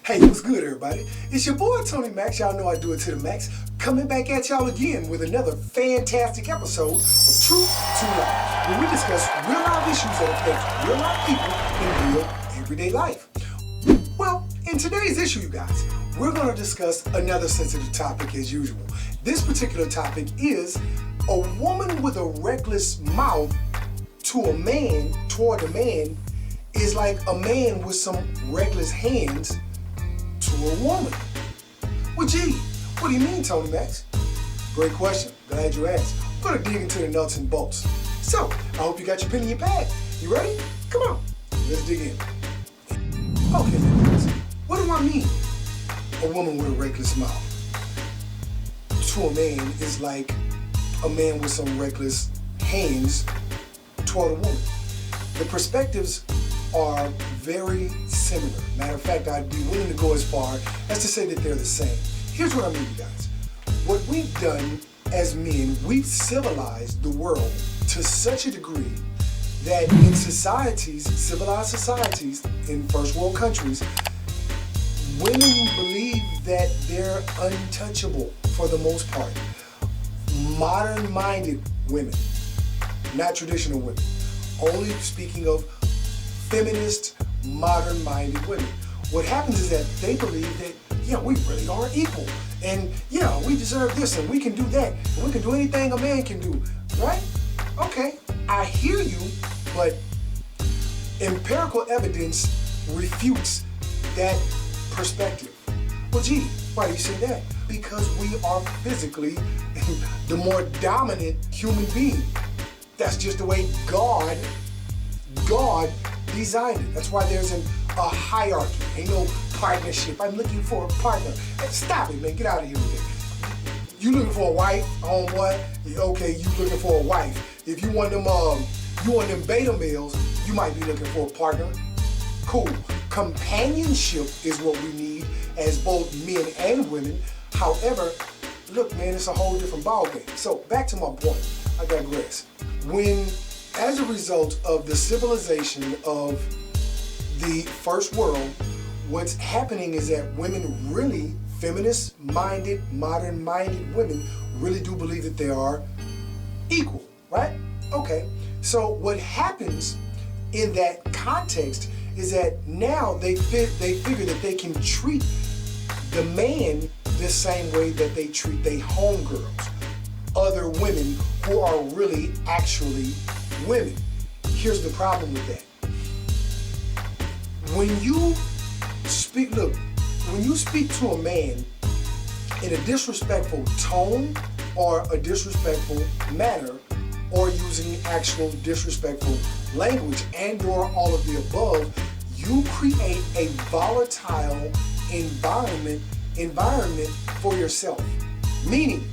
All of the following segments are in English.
Hey, what's good, everybody? It's your boy, Tony Max. Y'all know I do it to the max. Coming back at y'all again with another fantastic episode of Truth to Life, where we discuss real-life issues that affect real-life people in real, everyday life. Well, in today's issue, you guys, we're going to discuss another sensitive topic as usual. This particular topic is a woman with a reckless mouth toward a man, is like a man with some reckless hands to a woman. Well, gee, what do you mean, Tony Max? Great question. Glad you asked. We're going to dig into the nuts and bolts. So, I hope you got your pen and your pad. You ready? Come on. Let's dig in. Okay, guys. What do I mean? A woman with a reckless mouth to a man is like a man with some reckless hands toward a woman. The perspectives are very similar. Matter of fact, I'd be willing to go as far as to say that they're the same. Here's what I mean, you guys. What we've done as men, we've civilized the world to such a degree that in societies, civilized societies, in first world countries, women believe that they're untouchable for the most part. Modern-minded women, not traditional women. Only speaking of feminist, modern-minded women. What happens is that they believe that, yeah, we really are equal. And, yeah, we deserve this and we can do that. And we can do anything a man can do, right? Okay, I hear you, but empirical evidence refutes that perspective. Well, gee, why do you say that? Because we are physically the more dominant human being. That's just the way God designed it. That's why there's a hierarchy. Ain't no partnership. I'm looking for a partner. Hey, stop it, man. Get out of here with it. You looking for a wife, homeboy? Okay, you looking for a wife. If you want them beta males, you might be looking for a partner. Cool. Companionship is what we need as both men and women. However, look, man, it's a whole different ballgame. So back to my point. I digress. As a result of the civilization of the first world, what's happening is that women really, feminist-minded, modern-minded women, really do believe that they are equal, right? Okay, so what happens in that context is that now they figure that they can treat the man the same way that they treat their homegirls, other women who are really actually women. Here's the problem with that. When you speak to a man in a disrespectful tone or a disrespectful manner or using actual disrespectful language and or all of the above, you create a volatile environment for yourself. Meaning,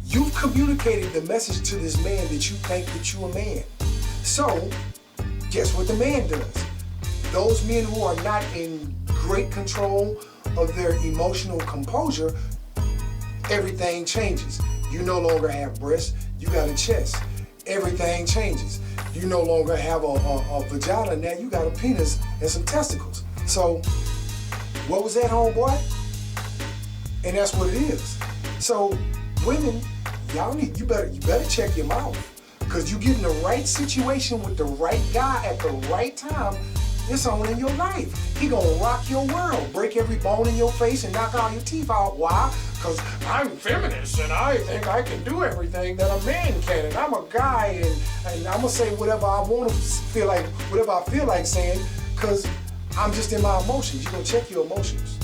you've communicated the message to this man that you think that you're a man. So, guess what the man does? Those men who are not in great control of their emotional composure, everything changes. You no longer have breasts, you got a chest. Everything changes. You no longer have a vagina, now you got a penis and some testicles. So, what was that, homeboy? And that's what it is. So, women, you better check your mouth, because you get in the right situation with the right guy at the right time. It's on in your life. He gonna rock your world, break every bone in your face and knock all your teeth out. Why? Because I'm feminist and I think I can do everything that a man can, and I'm a guy and I'm gonna say whatever I want to feel like, whatever I feel like saying, because I'm just in my emotions. You're gonna check your emotions.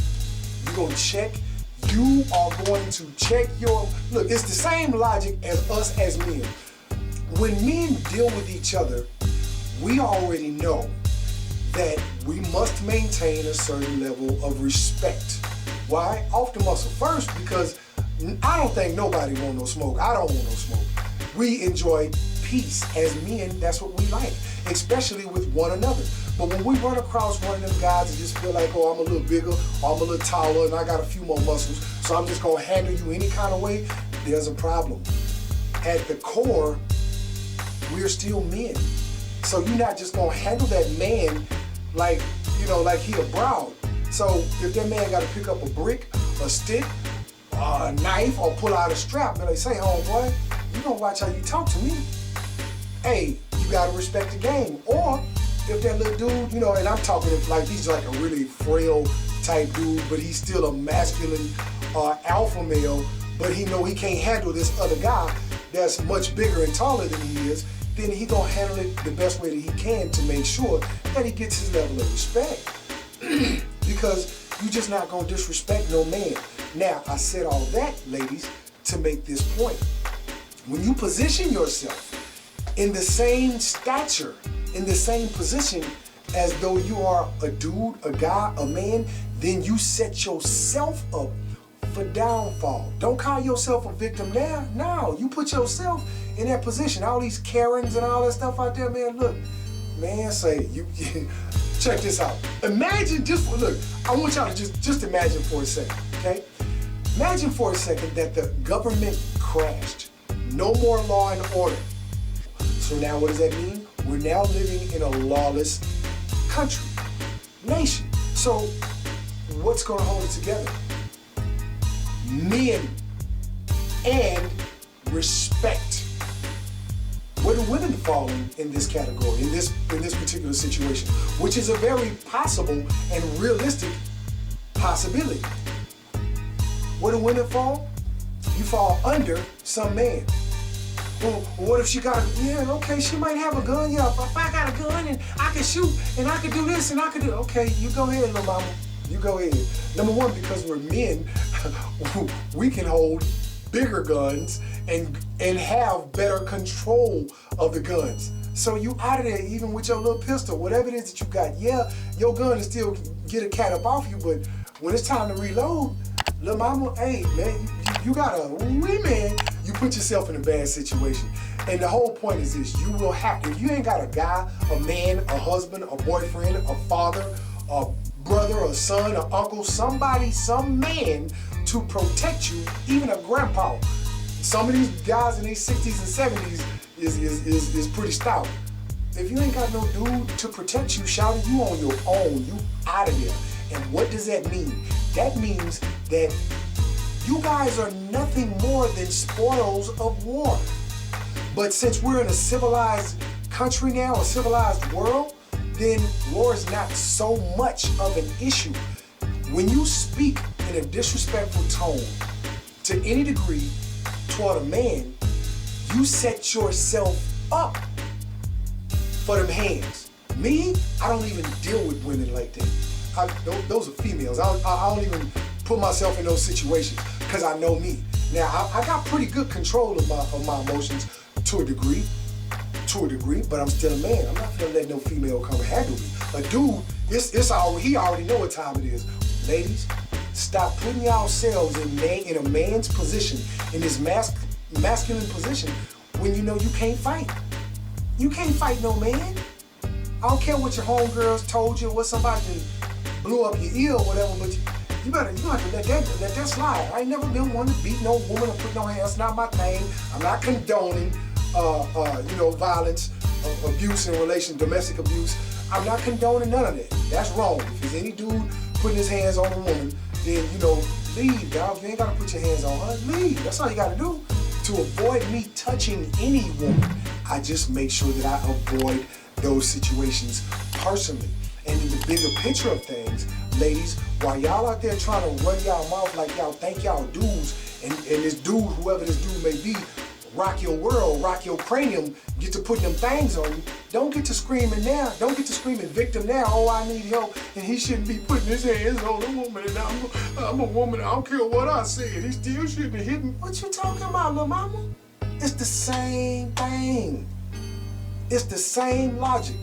You are going to check your, look, it's the same logic as us as men. When men deal with each other, we already know that we must maintain a certain level of respect. Why? Off the muscle. First, because I don't think nobody want no smoke. I don't want no smoke. We enjoy peace. As men, that's what we like, especially with one another. But when we run across one of them guys and just feel like, oh, I'm a little bigger, or I'm a little taller, and I got a few more muscles, so I'm just gonna handle you any kind of way, there's a problem. At the core, we're still men. So you're not just gonna handle that man like, like he a broad. So if that man got to pick up a brick, a stick, a knife, or pull out a strap, and they say, homeboy, you gonna watch how you talk to me. Hey, you gotta respect the game. Or if that little dude, you know, and I'm talking like he's like a really frail type dude, but he's still a masculine alpha male, but he know he can't handle this other guy that's much bigger and taller than he is, then he gonna handle it the best way that he can to make sure that he gets his level of respect. Because you just not gonna disrespect no man. Now, I said all that, ladies, to make this point. When you position yourself in the same stature, in the same position as though you are a dude, a guy, a man, then you set yourself up for downfall. Don't call yourself a victim now. No, you put yourself in that position. All these Karens and all that stuff out there, man, look, man, say, you check this out. Imagine look, I want y'all to just imagine for a second, okay? Imagine for a second that the government crashed. No more law and order. So now what does that mean? We're now living in a lawless country, nation. So what's going to hold it together? Men and respect. Where do women fall in this category, in this particular situation, which is a very possible and realistic possibility. Where do women fall? You fall under some man. Well, what if she got okay, she might have a gun, if I got a gun and I can shoot and I can do this and I can do, okay, you go ahead, little mama, you go ahead. Number one, because we're men, we can hold bigger guns and have better control of the guns. So you out of there even with your little pistol, whatever it is that you got. Yeah, your gun is still get a cat up off you, but when it's time to reload, little mama, hey man, you got a wee man, you put yourself in a bad situation. And the whole point is this, you will have to, if you ain't got a guy, a man, a husband, a boyfriend, a father, a brother, a son, an uncle, somebody, some man to protect you, even a grandpa. Some of these guys in their 60s and 70s is pretty stout. If you ain't got no dude to protect you, shout it, you on your own, you out of there. And what does that mean? That means that you guys are nothing more than spoils of war. But since we're in a civilized country now, a civilized world, then war is not so much of an issue. When you speak in a disrespectful tone to any degree toward a man, you set yourself up for them hands. Me, I don't even deal with women like that. Those are females. I don't even put myself in those situations because I know me. Now, I got pretty good control of my emotions to a degree, but I'm still a man. I'm not gonna let no female come and handle me. A dude, he already know what time it is. Ladies, stop putting yourselves in a man's position, in this masculine position, when you know you can't fight. You can't fight no man. I don't care what your homegirls told you, what somebody blew up your ear or whatever, but you have to let that slide. I ain't never been one to beat no woman or put no hands. It's not my thing. I'm not condoning, violence, abuse in relation, domestic abuse. I'm not condoning none of that. That's wrong. If there's any dude putting his hands on a woman, then, leave, dog. You ain't got to put your hands on her. Leave. That's all you got to do. To avoid me touching any woman, I just make sure that I avoid those situations personally. And in the bigger picture of things, ladies, while y'all out there trying to run y'all mouth like y'all think y'all dudes, and this dude, whoever this dude may be, rock your world, rock your cranium, get to putting them things on you, don't get to screaming now. Don't get to screaming victim now. Oh, I need help, and he shouldn't be putting his hands on a woman, and I'm a woman, I don't care what I said. He still shouldn't be hitting. What you talking about, little mama? It's the same thing. It's the same logic.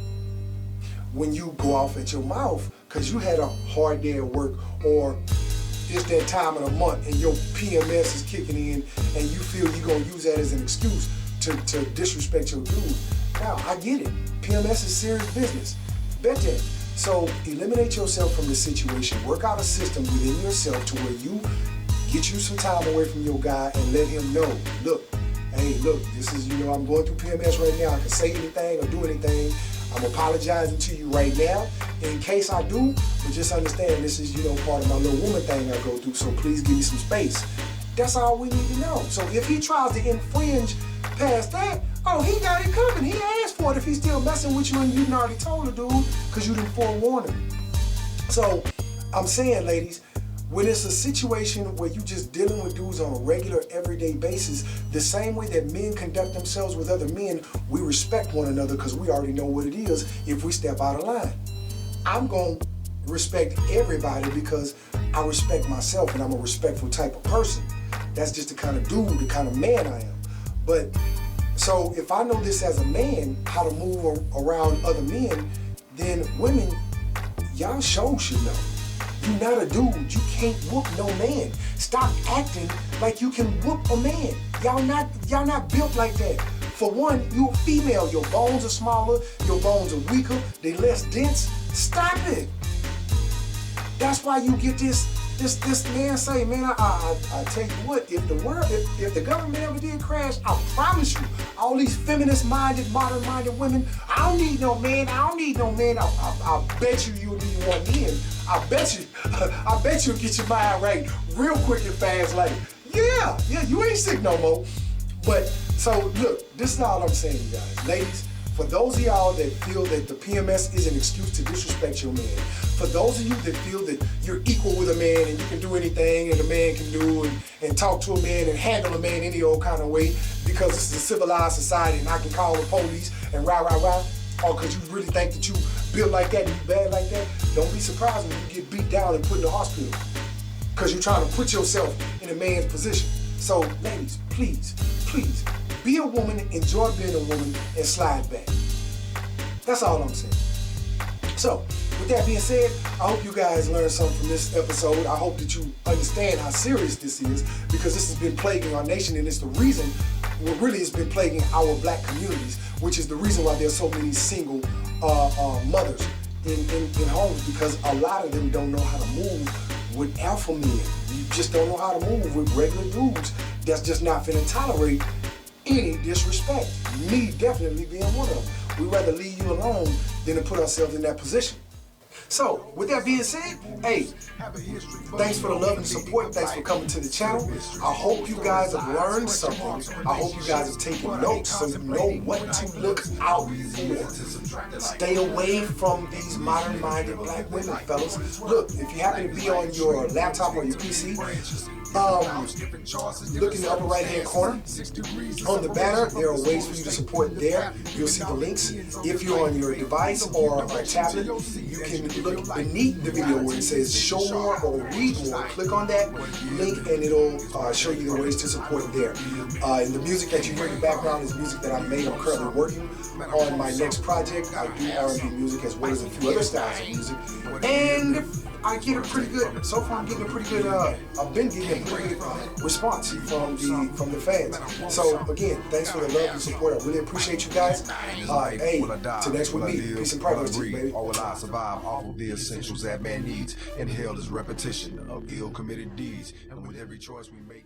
When you go off at your mouth because you had a hard day at work, or it's that time of the month and your PMS is kicking in and you feel you're going to use that as an excuse to disrespect your dude. Now, I get it. PMS is serious business. Bet that. So eliminate yourself from the situation. Work out a system within yourself to where you get you some time away from your guy and let him know, look, hey, look, this is, I'm going through PMS right now. I can say anything or do anything. I'm apologizing to you right now. In case I do, but just understand this is, part of my little woman thing I go through, so please give me some space. That's all we need to know. So if he tries to infringe past that, oh, he got it coming. He asked for it if he's still messing with you and you already told the dude because you didn't forewarn him. So I'm saying, ladies, when it's a situation where you just dealing with dudes on a regular, everyday basis, the same way that men conduct themselves with other men, we respect one another because we already know what it is if we step out of line. I'm going to respect everybody because I respect myself and I'm a respectful type of person. That's just the kind of dude, the kind of man I am. But so if I know this as a man, how to move around other men, then women, y'all should know. You're not a dude. You can't whoop no man. Stop acting like you can whoop a man. Y'all not built like that. For one, you're a female. Your bones are smaller. Your bones are weaker. They less dense. Stop it. That's why you get this man say, man, I tell you what, if the government ever did crash, I promise you, all these feminist-minded, modern-minded women, I don't need no man. I bet you'll need one then. I bet you'll get your mind right real quick and fast. Like, yeah, you ain't sick no more. But so look, this is all I'm saying, you guys, ladies. For those of y'all that feel that the PMS is an excuse to disrespect your man, for those of you that feel that you're equal with a man and you can do anything that a man can do and talk to a man and handle a man any old kind of way because this is a civilized society and I can call the police and rah, or because you really think that you built like that and you bad like that, don't be surprised when you get beat down and put in the hospital because you're trying to put yourself in a man's position. So ladies, please, be a woman, enjoy being a woman, and slide back. That's all I'm saying. So, with that being said, I hope you guys learned something from this episode. I hope that you understand how serious this is because this has been plaguing our nation and it's the reason, well, really it's been plaguing our black communities, which is the reason why there's so many single mothers in homes because a lot of them don't know how to move with alpha men. You just don't know how to move with regular dudes that's just not finna tolerate any disrespect. Me definitely being one of them. We'd rather leave you alone than to put ourselves in that position. So, with that being said, hey, thanks for the love and support. Thanks for coming to the channel. I hope you guys have learned something. I hope you guys have taken notes so you know what to look out for. Stay away from these modern-minded black women, fellas. Look, if you happen to be on your laptop or your PC, look in the upper right-hand corner. On the banner, there are ways for you to support there. You'll see the links. If you're on your device or a tablet, you can look beneath the video where it says show more or read more. Click on that link and it'll show you the ways to support there. And the music that you hear in the background is music that I've made. I'm currently working on my next project. I do R&B music as well as a few other styles of music. And I get a pretty good, so far I'm getting a pretty good, I've been getting a pretty good response from the fans. So again, thanks for the love and support. I really appreciate you guys. Hey, till next week, peace and progress to you, baby. Or will I survive all of the essentials that man needs? And hell is repetition of ill-committed deeds. And with every choice we make,